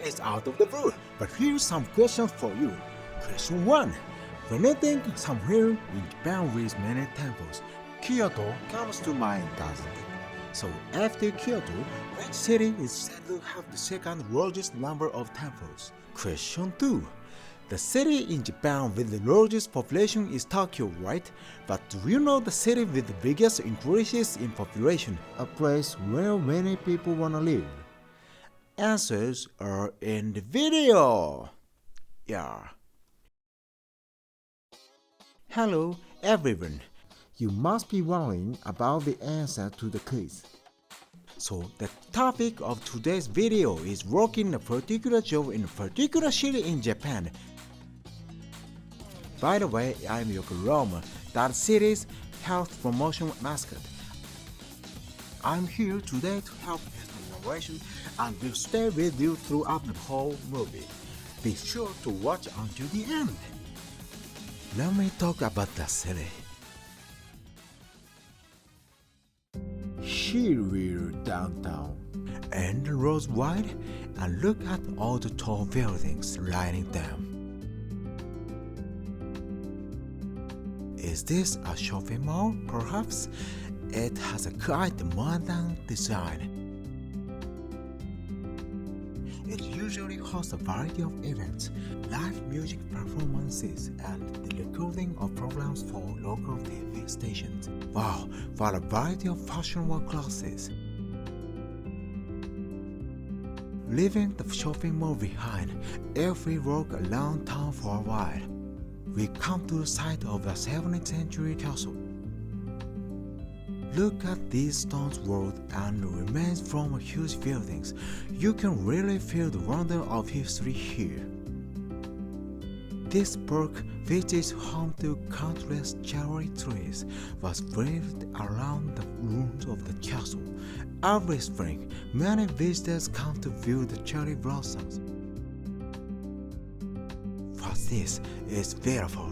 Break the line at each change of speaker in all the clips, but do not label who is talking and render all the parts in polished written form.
It's out of the blue, but here's some questions for you. Question 1. When I think somewhere in Japan with many temples, Kyoto comes to mind, doesn't it? So after Kyoto, which city is said to have the second largest number of temples? Question 2. The city in Japan with the largest population is Tokyo, right? But do you know the city with the biggest increases in population? A place where many people wanna live. Answers are in the video. Yeah. Hello everyone. You must be wondering about the answer to the quiz. So the topic of today's video is working a particular job in a particular city in Japan. By the way, I'm Yokoyama, that city's health promotion mascot. I'm here today to help and will stay with you throughout the whole movie. Be sure to watch until the end. Let me talk about the city. Here we're downtown, and the road's wide, and look at all the tall buildings lining them. Is this a shopping mall? Perhaps it has a quite modern design. It usually hosts a variety of events, live music performances, and the recording of programs for local TV stations. Wow, what a variety of fashionable classes! Leaving the shopping mall behind, if we walk around town for a while, we come to the site of a 17th century castle. Look at these stones walled and remains from huge buildings. You can really feel the wonder of history here. This park, which is home to countless cherry trees, was built around the ruins of the castle. Every spring, many visitors come to view the cherry blossoms. But this is beautiful.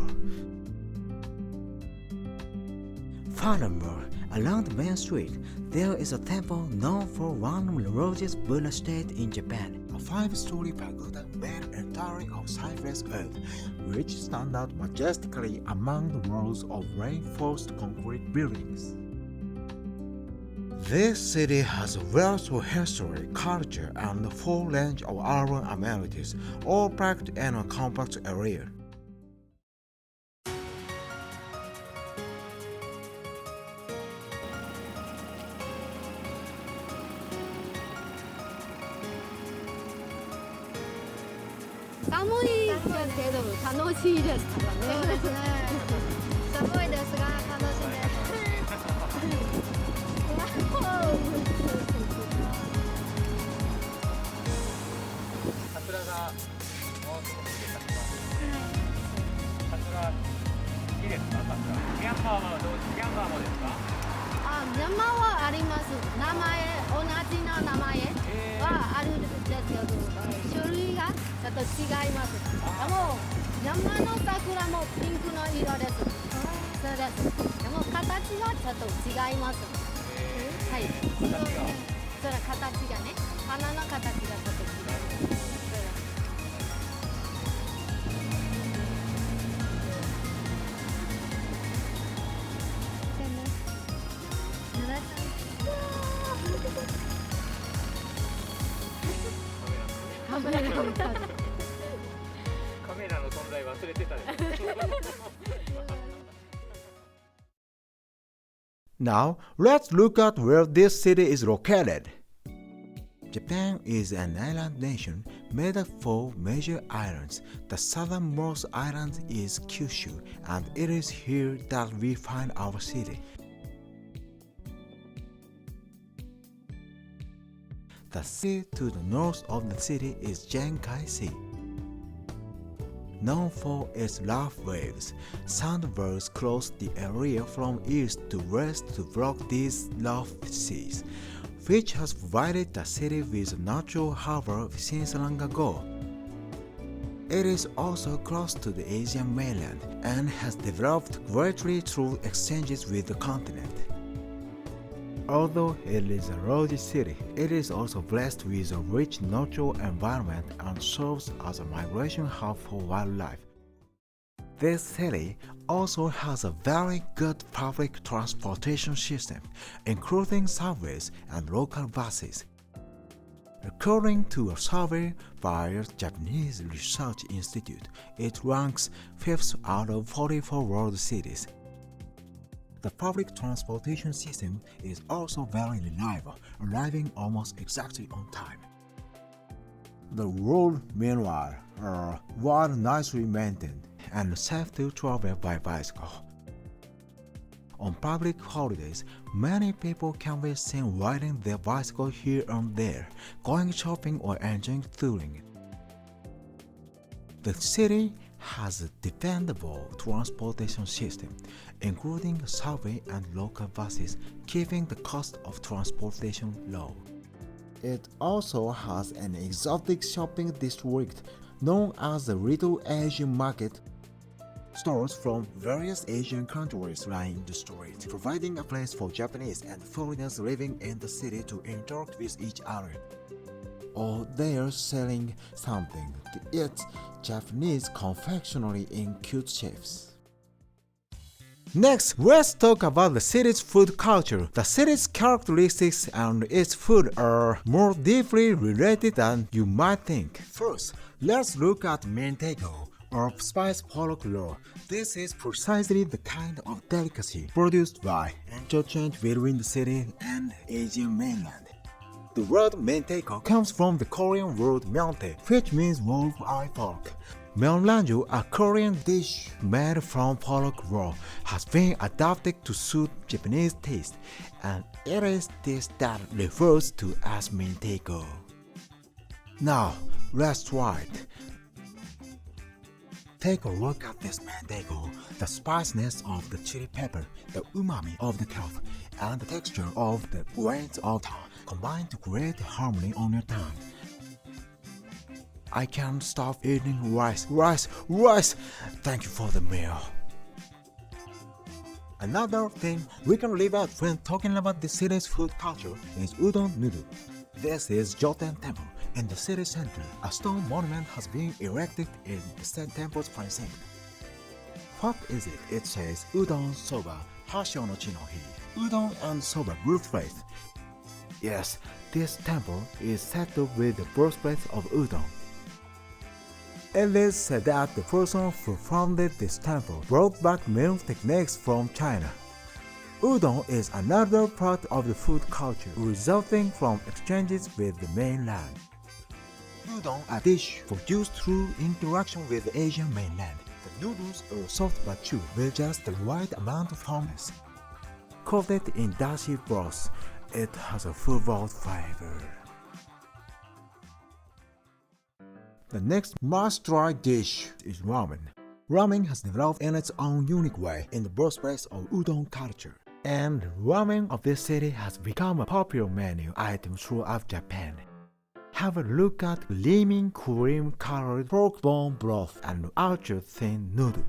Furthermore, along the main street, there is a temple known for one of the largest Buddha statues in Japan, a 5-story pagoda made entirely of cypress wood, which stands out majestically among the walls of reinforced concrete buildings. This city has a wealth of history, culture, and a full range of urban amenities, all packed in a compact area. Now, let's look at where this city is located. Japan is an island nation made of 4 major islands. The southernmost island is Kyushu, and it is here that we find our city. The sea to the north of the city is Genkai Sea. known for its rough waves. Sandbars cross the area from east to west to block these rough seas, which has provided the city with a natural harbor since long ago. It is also close to the Asian mainland and has developed greatly through exchanges with the continent. Although it is a large city, it is also blessed with a rich natural environment and serves as a migration hub for wildlife. This city also has a very good public transportation system, including subways and local buses. According to a survey by a Japanese Research Institute, it ranks 5th out of 44 world cities. The public transportation system is also very reliable, arriving almost exactly on time. The roads, meanwhile, are well nicely maintained and safe to travel by bicycle. On public holidays, many people can be seen riding their bicycle here and there, going shopping or enjoying touring. The city has a dependable transportation system, including a subway and local buses, keeping the cost of transportation low. It also has an exotic shopping district known as the Little Asian Market. Stores from various Asian countries line the street, providing a place for Japanese and foreigners living in the city to interact with each other. Or they are selling something to eat, Japanese confectionery in cute shapes. Next, let's talk about the city's food culture. The city's characteristics and its food are more deeply related than you might think. First, let's look at Mentego, or spiced pork roll. This is precisely the kind of delicacy produced by interchange between the city and Asian mainland. The word menteko comes from the Korean word myeontae, which means wolf-eye pork. Myeonranju, a Korean dish made from pork roll, has been adapted to suit Japanese taste, and it is this that refers to as menteko. Now, let's try it. Take a look at this mentego, the spiciness of the chili pepper, the umami of the kelp, and the texture of the grains of tongue combine to create harmony on your tongue. I can't stop eating rice. Thank you for the meal. Another thing we can leave out when talking about the city's food culture is Udon Noodle. This is Joten Temple. In the city center, a stone monument has been erected in the said temple's precinct. What is it? It says Udon Soba, Hashio no Chi no Hi. Udon and soba birthplace. Yes, this temple is said to be the birthplace of udon. It is said that the person who founded this temple brought back meal techniques from China. Udon is another part of the food culture resulting from exchanges with the mainland. Udon, a dish produced through interaction with the Asian mainland. The noodles are soft but chewy with just the right amount of firmness. Coated in dashi broth, it has a full-bodied flavor. The next must-try dish is ramen. Ramen has developed in its own unique way in the birthplace of udon culture, and ramen of this city has become a popular menu item throughout Japan. Have a look at gleaming cream-colored pork bone broth and ultra-thin noodles.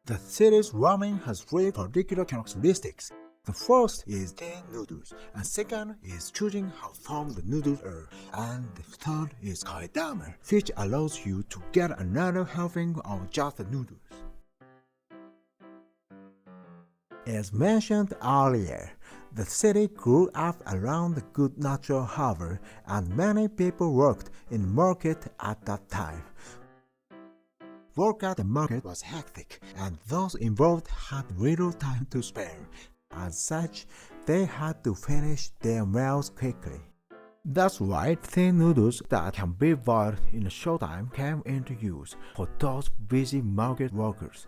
The city's ramen has three particular characteristics. The first is thin noodles, and second is choosing how firm the noodles are, and the third is kaidame, which allows you to get another helping of just the noodles. As mentioned earlier, the city grew up around a good natural harbor, and many people worked in the market at that time. Work at the market was hectic, and those involved had little time to spare. As such, they had to finish their meals quickly. That's why thin noodles that can be boiled in a short time came into use for those busy market workers.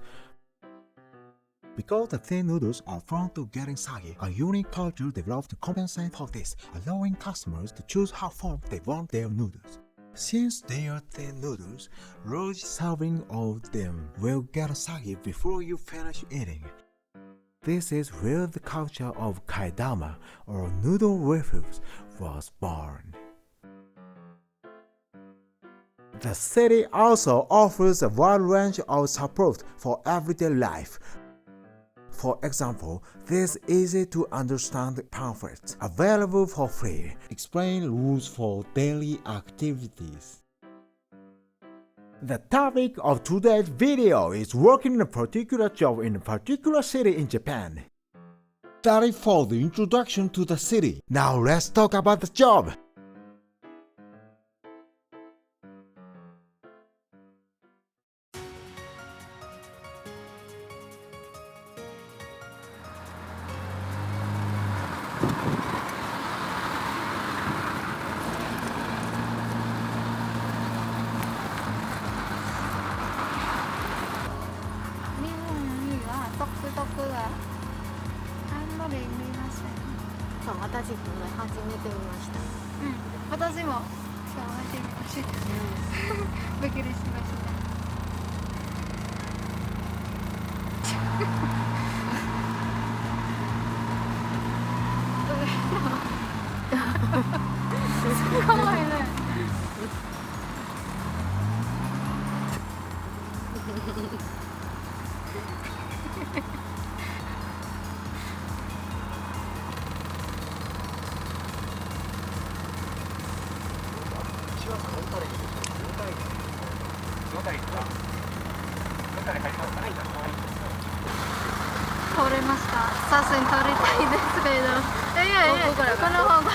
Because the thin noodles are prone to getting soggy, a unique culture developed to compensate for this, allowing customers to choose how firm they want their noodles. Since they are thin noodles, large serving of them will get soggy before you finish eating. This is where the culture of kaidama or noodle refuse was born. The city also offers a wide range of support for everyday life. For example, these easy-to-understand pamphlets available for free explain rules for daily activities. The topic of today's video is working in a particular job in a particular city in Japan. That is for the introduction to the city. Now let's talk about the job.
私も初めて見ました。
私も今日初めて見ました。びっくりしました。すごいね。撮れました。写真撮りたいですけど。この方が。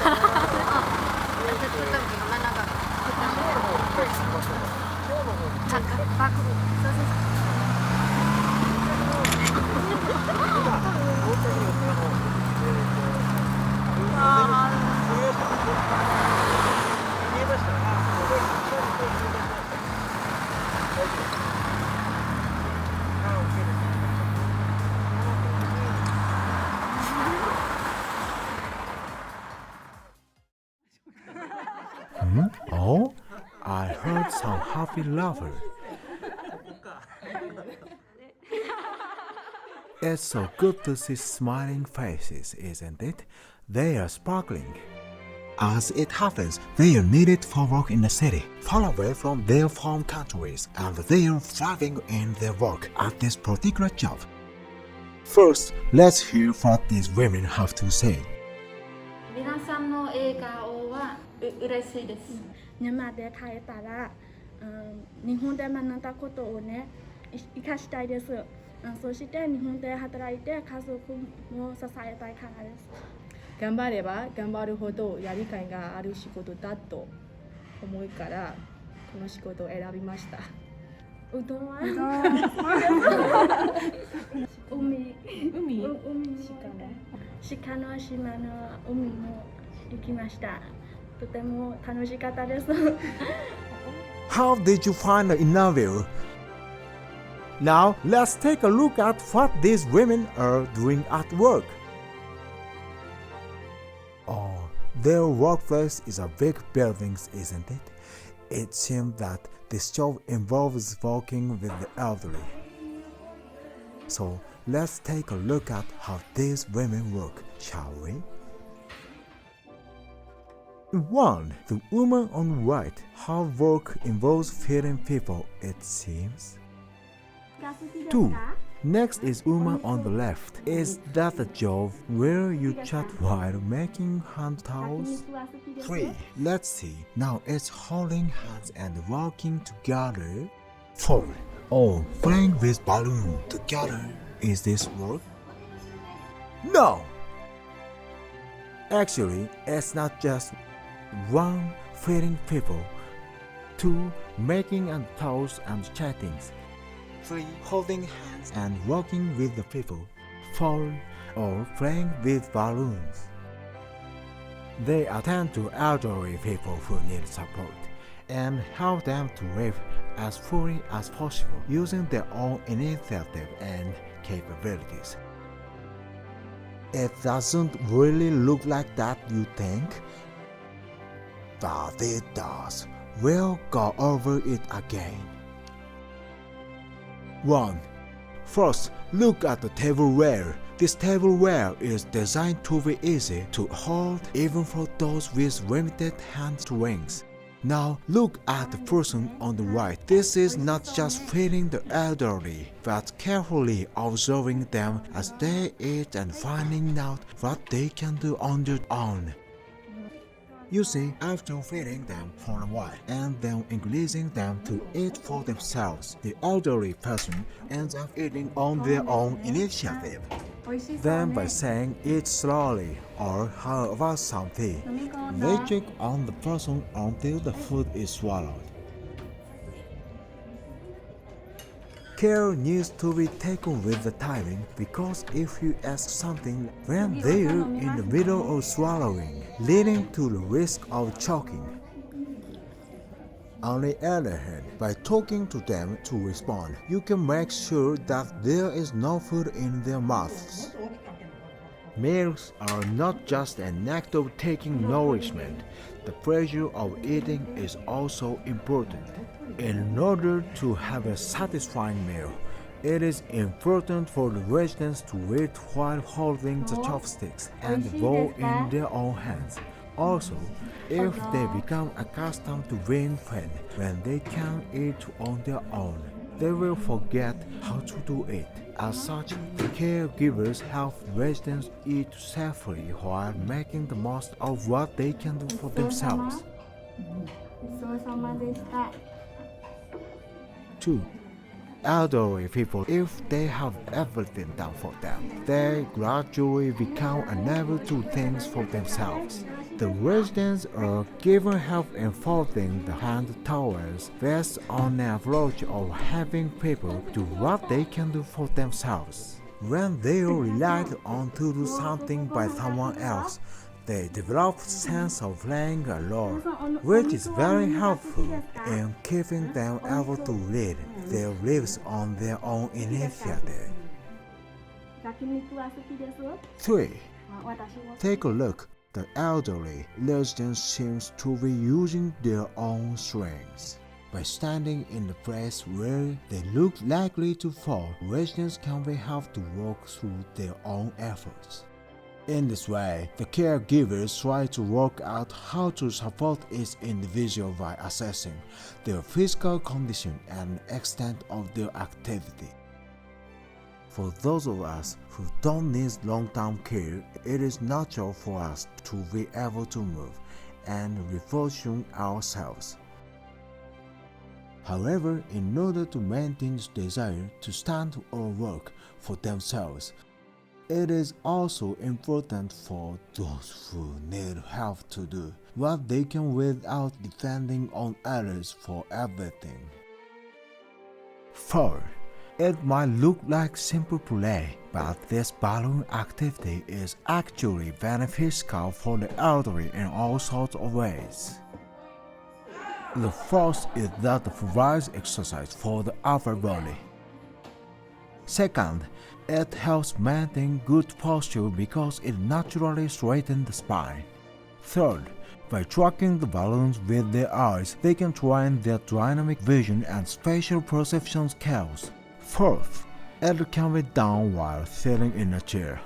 Oh, I heard some happy laughter. It's so good to see smiling faces, isn't it? They are sparkling. As it happens, they are needed for work in the city, far away from their home countries, and they are thriving in their work at this particular job. First, let's hear what these women have to say.
皆さんの笑顔は嬉しいです。
ミャンマーで帰ったら、日本で学んだことをね、生かしたいです。そして日本で働いて家族も支えたいからです。
頑張れば頑張るほどやりがいがある仕事だと思うからこの仕事を選びました。
うどんは海鹿の島の海も行きました。とても楽しかったです。
How did you find the interview? Now let's take a look at what these women are doing at work. Oh, their workplace is a big building, isn't it? It seems that this job involves working with the elderly. So let's take a look at how these women work, shall we? 1. The woman on the right. Her work involves feeding people, it seems. 2. Next is woman on the left. Is that a job where you chat while making hand towels? 3. Let's see. Now it's holding hands and working together. 4. Oh, playing with balloon together. Is this work? No! Actually, it's not just 1. Feeding people. 2. Making and towels and chattings. 3. Holding hands and walking with the people. 4. Or playing with balloons. They attend to elderly people who need support and help them to live as fully as possible using their own initiative and capabilities. It doesn't really look like that, you think? But it does. We'll go over it again. 1. First, look at the tableware. This tableware is designed to be easy to hold even for those with limited hand strength. Now look at the person on the right. This is not just feeding the elderly, but carefully observing them as they eat and finding out what they can do on their own. You see, after feeding them for a while and then encouraging them to eat for themselves, the elderly person ends up eating on their own initiative. Then by saying eat slowly or how about some tea, they check on the person until the food is swallowed. Care needs to be taken with the timing, because if you ask something when they're in the middle of swallowing, leading to the risk of choking. On the other hand, by talking to them to respond, you can make sure that there is no food in their mouths. Meals are not just an act of taking nourishment. The pleasure of eating is also important. In order to have a satisfying meal, it is important for the residents to eat while holding the chopsticks and the bowl in their own hands. Also, if they become accustomed to being fed when they can eat on their own, they will forget how to do it. As such, caregivers help residents eat safely while making the most of what they can do for themselves. 2. Elderly people, if they have everything done for them, they gradually become unable to do things for themselves. The residents are given help in folding the hand towels based on an approach of having people do what they can do for themselves. When they are relied on to do something by someone else, they develop a sense of playing a role, which is very helpful in keeping them able to lead their lives on their own initiative. 3. Take a look. The elderly resident seems to be using their own strengths. By standing in the place where they look likely to fall, residents can be helped to walk through their own efforts. In this way, the caregivers try to work out how to support each individual by assessing their physical condition and extent of their activity. For those of us who don't need long-term care, it is natural for us to be able to move and reposition ourselves. However, in order to maintain this desire to stand or work for themselves, it is also important for those who need help to do what they can without depending on others for everything. 4. It might look like simple play, but this balloon activity is actually beneficial for the elderly in all sorts of ways. The first is that it provides exercise for the upper body. Second, it helps maintain good posture because it naturally straightens the spine. Third, by tracking the balloons with their eyes, they can train their dynamic vision and spatial perception skills. Fourth, it can be done while sitting in a chair.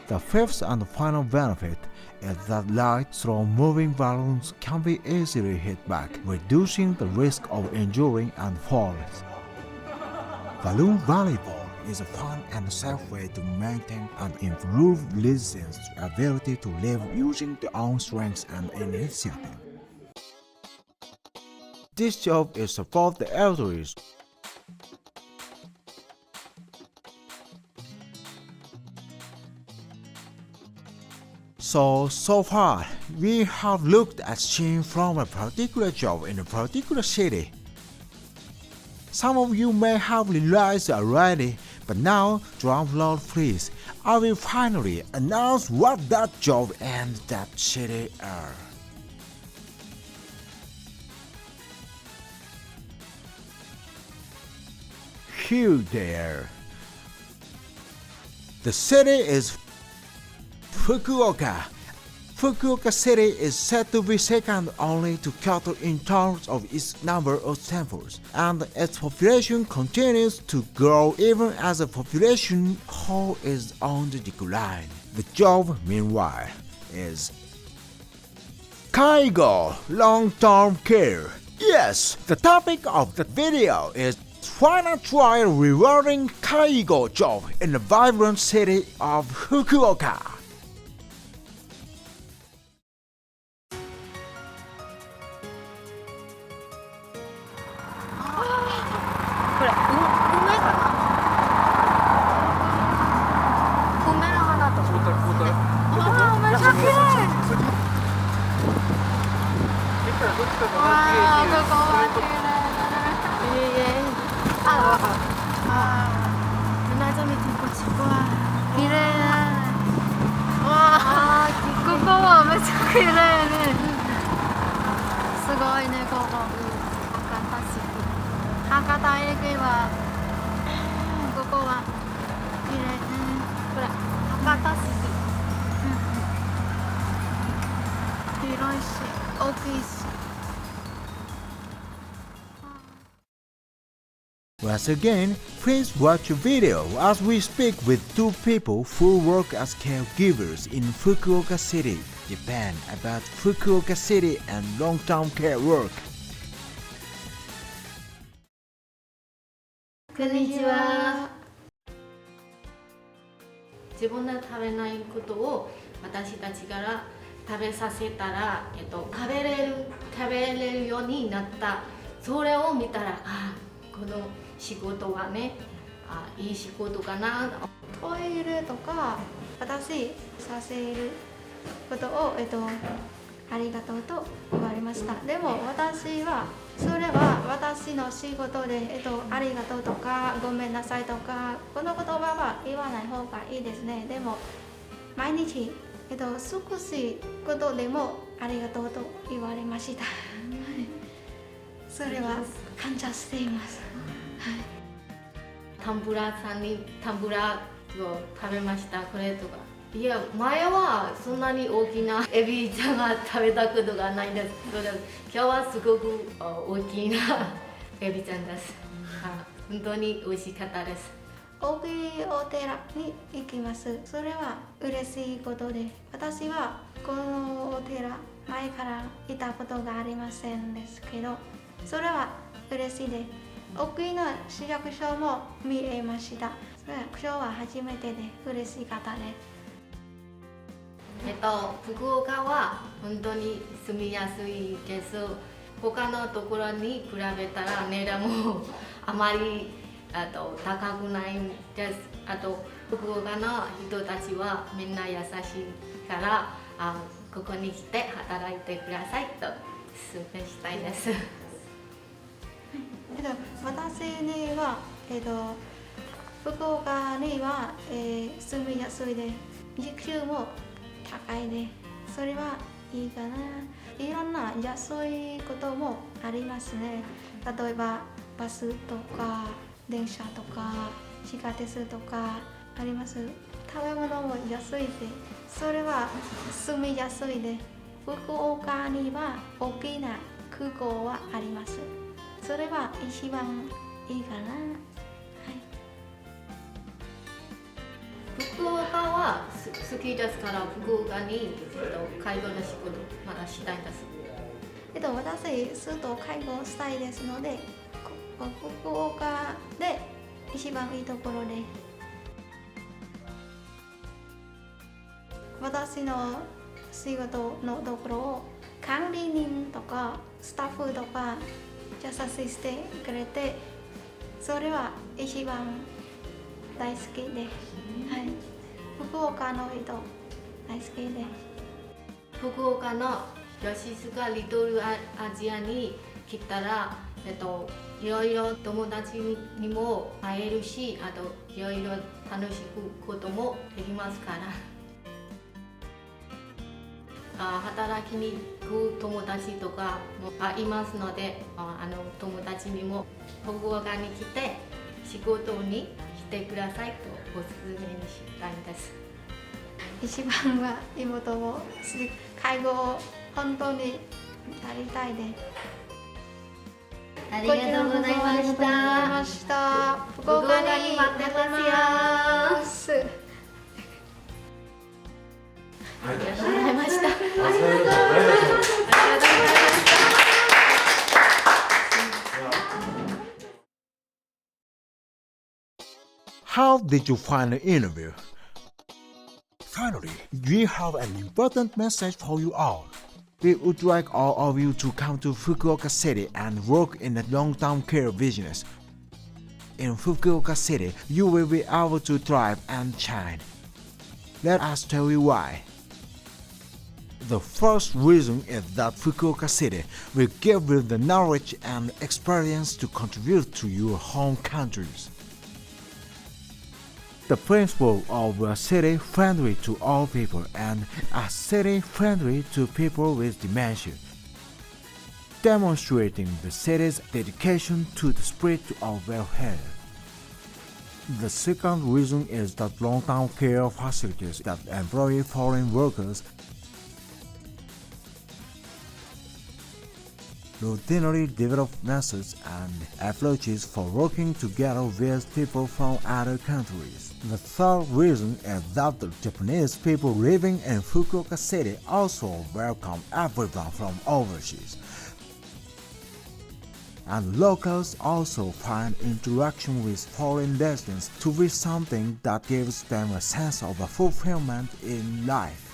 The fifth and final benefit is that light, slow-moving balloons can be easily hit back, reducing the risk of injury and falls. Balloon volleyball is a fun and safe way to maintain and improve residents' ability to live using their own strengths and initiative. This job is to support the elderly. So far, we have looked at scenes from a particular job in a particular city. Some of you may have realized already, but now, drum roll please. I will finally announce what that job and that city are. Here they are. The city is FUKUOKA. Fukuoka City is said to be second only to Kyoto in terms of its number of temples, and its population continues to grow even as the population whole is on the decline. The job, meanwhile, is KAIGO, long-term care. Yes, the topic of the video is final try rewarding KAIGO job in the vibrant city of Fukuoka.
これ、梅かな。梅の花とかですね。ああ、めっちゃ綺麗。わあ、ここは綺麗だね。ああ、船沿いチコチコは綺麗だね。わあ、ここはめっちゃ綺麗ね。すごいね、ここ。博多駅はここは綺麗ね。これ博多市広いし大きいし。
Once again, please watch a video as we speak with two people who work as caregivers in Fukuoka City, Japan, about Fukuoka City and long-term care work.
こんにちは。自分で食べないことを私たちから食べさせたら、食べれるようになった。それを見たら、この仕事はね、いい仕事かな。
トイレとか私させることを、ありがとうと言われました。でも私はそれは私の仕事で、ありがとうとかごめんなさいとかこの言葉は言わない方がいいですね。でも毎日、少しことでもありがとうと言われました。それは感謝しています。
タンブラーさんにタンブラーを食べました。これとか。いや、前はそんなに大きなエビちゃんが食べたことがないんですけど、今日はすごく大きなエビちゃんです。本当に美味しかったです。
大きいお寺に行きます。それは嬉しいことで、私はこのお寺前から行ったことがありませんですけど、それは嬉しいで、大きな市役所も見えました。市役所は初めてで嬉しかったです。
福岡は本当に住みやすいです。他のところに比べたら値段もあまり高くないんです。あと福岡の人たちはみんな優しいからここに来て働いてくださいと勧めしたいです。
私には、福岡には、住みやすいで時給も高いで、それはいいかな。いろんな安いこともありますね。例えばバスとか電車とか地下鉄とかあります。食べ物も安いで、それは住みやすいで、福岡には大きな空港はあります。それは一番いいかな。
福岡は好きですから、福岡に介護の仕事まだしたいんです。
私ずっと介護したいですので、福岡で一番いいところで、私の仕事のところを管理人とかスタッフとか優ししてくれて、それは一番大好きで、福岡の人大好きで。
福岡の吉塚リトルアジアに来たら、いろいろ友達にも会えるし、あといろいろ楽しくこともできますから。働きに行く友達とかもいますので、友達にも福岡に来て仕事にしてくださいとお勧めにしたいんです。
一番は妹を介護を本当にやりたいです。
ありがとうございました。
福岡に待ってます。
ありがとうございました。
How did you find the interview? Finally, we have an important message for you all. We would like all of you to come to Fukuoka City and work in the long-term care business. In Fukuoka City, you will be able to thrive and shine. Let us tell you why. The first reason is that Fukuoka City will give you the knowledge and experience to contribute to your home countries. The principle of a city friendly to all people and a city friendly to people with dementia, demonstrating the city's dedication to the spirit of welfare. The second reason is that long-term care facilities that employ foreign workers routinely develop methods and approaches for working together with people from other countries. The third reason is that the Japanese people living in Fukuoka City also welcome everyone from overseas. And locals also find interaction with foreign residents to be something that gives them a sense of fulfillment in life.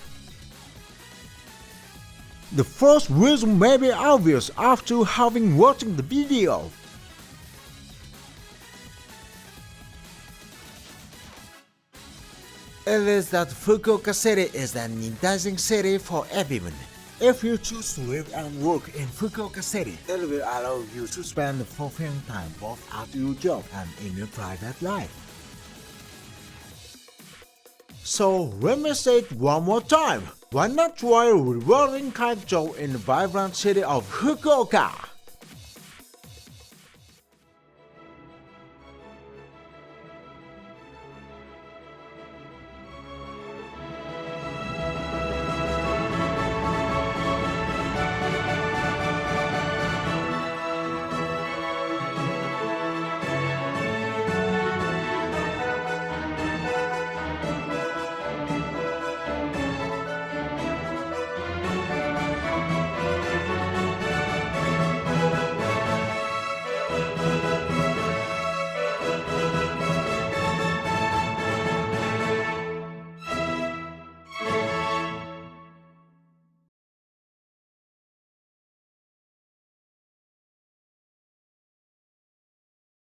The first reason may be obvious after having watched the video. It is that Fukuoka City is an enticing city for everyone. If you choose to live and work in Fukuoka City, it will allow you to spend fulfilling time both at your job and in your private life. So let me say it one more time. Why not try rewarding KAIGO in the vibrant city of Fukuoka?